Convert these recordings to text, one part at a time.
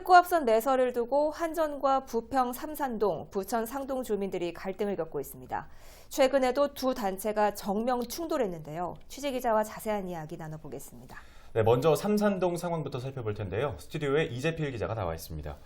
특고합선 매설을 두고 한전과 부평 삼산동, 부천 상동 주민들이 갈등을 겪고 있습니다. 최근에도 두 단체가 정면 충돌했는데요. 취재기자와 자세한 이야기 나눠보겠습니다. 네, 먼저 삼산동 상황부터 살펴볼 텐데요. 스튜디오에 이재필 기자가 나와 있습니다.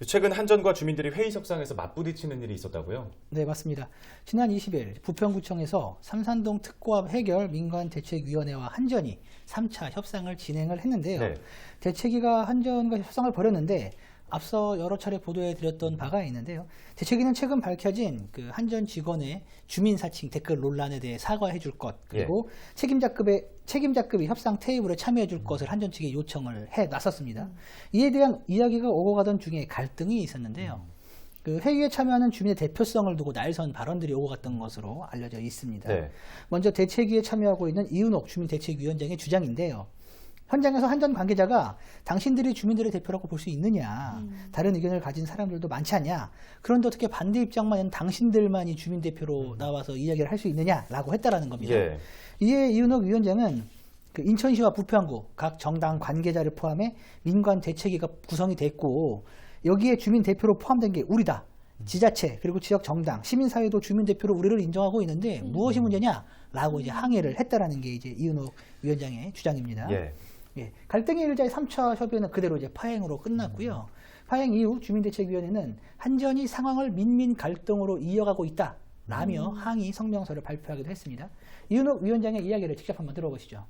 최근 한전과 주민들이 회의 석상에서 맞부딪히는 일이 있었다고요? 네, 맞습니다. 지난 20일 부평구청에서 삼산동 특고합 해결 민관대책위원회와 한전이 3차 협상을 진행을 했는데요. 네. 대책위가 한전과 협상을 벌였는데 앞서 여러 차례 보도해 드렸던 바가 있는데요. 대책위는 최근 밝혀진 그 한전 직원의 주민 사칭 댓글 논란에 대해 사과해 줄 것, 그리고 책임자급이 협상 테이블에 참여해 줄 것을 한전 측에 요청을 해 나섰습니다. 이에 대한 이야기가 오고 가던 중에 갈등이 있었는데요. 그 회의에 참여하는 주민의 대표성을 두고 날선 발언들이 오고 갔던 것으로 알려져 있습니다. 네. 먼저 대책위에 참여하고 있는 이은옥 주민대책위원장의 주장인데요. 현장에서 한전 관계자가 당신들이 주민들의 대표라고 볼 수 있느냐, 다른 의견을 가진 사람들도 많지 않냐, 그런데 어떻게 반대 입장만 있는 당신들만이 주민 대표로 나와서 이야기를 할 수 있느냐라고 했다라는 겁니다. 예. 이에 이은옥 위원장은 그 인천시와 부평구 각 정당 관계자를 포함해 민관 대책위가 구성이 됐고 여기에 주민 대표로 포함된 게 우리다. 지자체 그리고 지역 정당, 시민사회도 주민 대표로 우리를 인정하고 있는데 무엇이 문제냐라고 이제 항의를 했다라는 게 이제 이은옥 위원장의 주장입니다. 예. 예, 갈등이 일자의 3차 협의는 그대로 이제 파행으로 끝났고요. 파행 이후 주민대책위원회는 한전이 상황을 민민 갈등으로 이어가고 있다라며 항의 성명서를 발표하기도 했습니다. 이은옥 위원장의 이야기를 직접 한번 들어보시죠.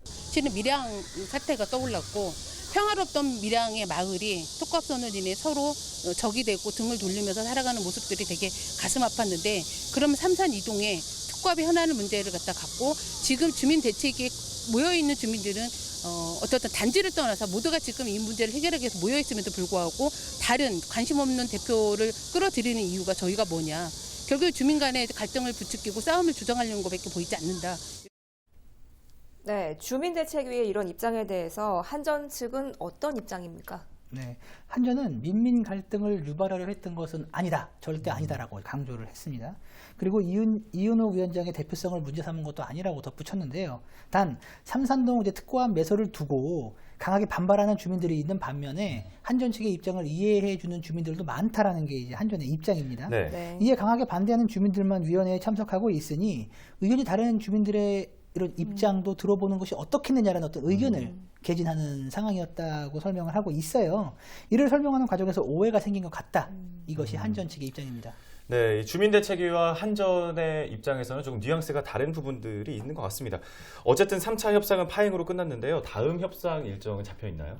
실은 밀양 사태가 떠올랐고 평화롭던 밀양의 마을이 특고합선으로 인해 서로 적이 되고 등을 돌리면서 살아가는 모습들이 되게 가슴 아팠는데, 그러면 삼산 이동에 특고합의 현안을 문제를 갖다 갖고 지금 주민 대책에 모여 있는 주민들은 어떤 단지를 떠나서 모두가 지금 이 문제를 해결하기 위해서 모여 있음에도 불구하고 다른 관심 없는 대표를 끌어들이는 이유가 저희가 뭐냐? 결국 주민 간의 갈등을 부추기고 싸움을 조장하려는 것밖에 보이지 않는다. 네, 주민대책위의 이런 입장에 대해서 한전 측은 어떤 입장입니까? 네, 한전은 민민 갈등을 유발하려 했던 것은 아니다, 절대 아니다라고 강조를 했습니다. 그리고 이은옥 위원장의 대표성을 문제 삼은 것도 아니라고 덧붙였는데요. 단 삼산동 특고합 매설을 두고 강하게 반발하는 주민들이 있는 반면에 한전 측의 입장을 이해해주는 주민들도 많다라는 게 이제 한전의 입장입니다. 네. 네. 이에 강하게 반대하는 주민들만 위원회에 참석하고 있으니 의견이 다른 주민들의 이런 입장도 들어보는 것이 어떻겠느냐라는 어떤 의견을 개진하는 상황이었다고 설명을 하고 있어요. 이를 설명하는 과정에서 오해가 생긴 것 같다. 이것이 한전 측의 입장입니다. 네, 이 주민대책위와 한전의 입장에서는 조금 뉘앙스가 다른 부분들이 있는 것 같습니다. 어쨌든 3차 협상은 파행으로 끝났는데요. 다음 협상 일정은 잡혀 있나요?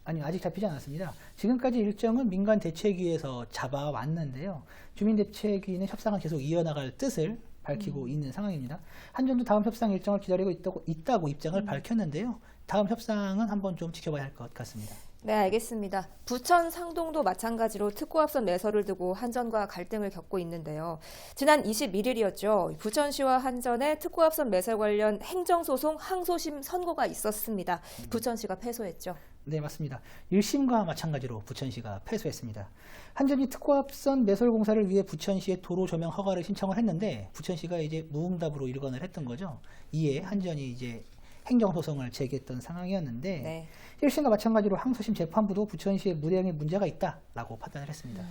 아니요, 아직 잡히지 않았습니다. 지금까지 일정은 민관대책위에서 잡아왔는데요. 주민대책위는 협상을 계속 이어나갈 뜻을 밝히고 있는 상황입니다. 한전도 다음 협상 일정을 기다리고 있다고 입장을 밝혔는데요. 다음 협상은 한번 좀 지켜봐야 할 것 같습니다. 네, 알겠습니다. 부천 상동도 마찬가지로 특고합선 매설을 두고 한전과 갈등을 겪고 있는데요. 지난 21일이었죠. 부천시와 한전의 특고합선 매설 관련 행정소송 항소심 선고가 있었습니다. 부천시가 패소했죠. 네, 맞습니다. 1심과 마찬가지로 부천시가 패소했습니다. 한전이 특고합선 매설 공사를 위해 부천시에 도로 조명 허가를 신청을 했는데 부천시가 이제 무응답으로 일관을 했던 거죠. 이에 한전이 이제 행정소송을 제기했던 상황이었는데 네. 1심과 마찬가지로 항소심 재판부도 부천시의 무대응에 문제가 있다라고 판단을 했습니다.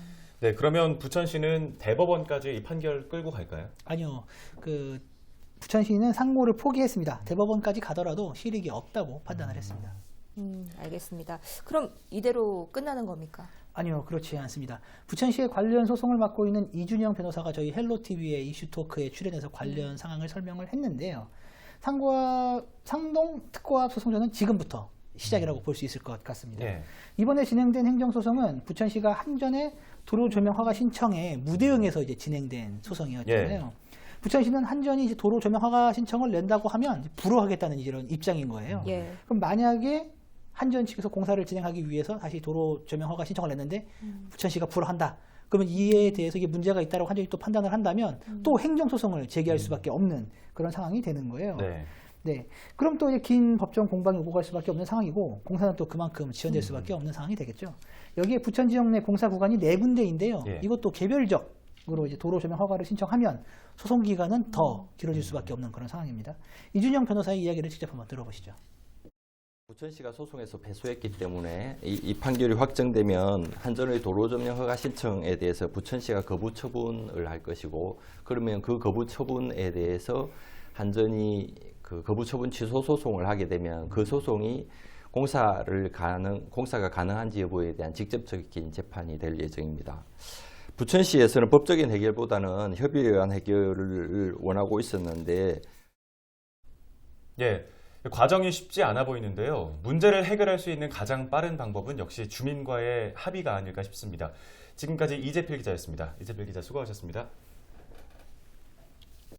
네, 그러면 부천시는 대법원까지 이 판결 끌고 갈까요? 아니요, 그 부천시는 상고를 포기했습니다. 대법원까지 가더라도 실익이 없다고 판단을 했습니다. 알겠습니다. 그럼 이대로 끝나는 겁니까? 아니요, 그렇지 않습니다. 부천시의 관련 소송을 맡고 있는 이준영 변호사가 저희 헬로TV의 이슈토크에 출연해서 관련 상황을 설명을 했는데요. 상동 특고합 소송전은 지금부터 시작이라고 볼 수 있을 것 같습니다. 네. 이번에 진행된 행정소송은 부천시가 한전의 도로 조명 허가 신청에 무대응해서 이제 진행된 소송이었잖아요. 부천시는 한전이 이제 도로 조명 허가 신청을 낸다고 하면 불허하겠다는 이런 입장인 거예요. 예. 그럼 만약에 한전 측에서 공사를 진행하기 위해서 다시 도로 조명 허가 신청을 냈는데 부천시가 불허한다. 그러면 이에 대해서 이게 문제가 있다고 한전이 또 판단을 한다면 또 행정소송을 제기할 수밖에 없는 그런 상황이 되는 거예요. 네. 네. 그럼 또 이제 긴 법정 공방이 오고 갈 수밖에 없는 상황이고 공사는 또 그만큼 지연될 수밖에 없는 상황이 되겠죠. 여기에 부천 지역 내 공사 구간이 4군데인데요. 예. 이것도 개별적으로 이제 도로 조명 허가를 신청하면 소송 기간은 더 길어질 수밖에 없는 그런 상황입니다. 이준영 변호사의 이야기를 직접 한번 들어보시죠. 부천시가 소송에서 패소했기 때문에 이 판결이 확정되면 한전의 도로 점령 허가 신청에 대해서 부천시가 거부 처분을 할 것이고, 그러면 그 거부 처분에 대해서 한전이 그 거부 처분 취소 소송을 하게 되면 그 소송이 공사가 가능한지 여부에 대한 직접적인 재판이 될 예정입니다. 부천시에서는 법적인 해결보다는 협의에 의한 해결을 원하고 있었는데, 예, 과정이 쉽지 않아 보이는데요. 문제를 해결할 수 있는 가장 빠른 방법은 역시 주민과의 합의가 아닐까 싶습니다. 지금까지 이재필 기자였습니다. 이재필 기자 수고하셨습니다.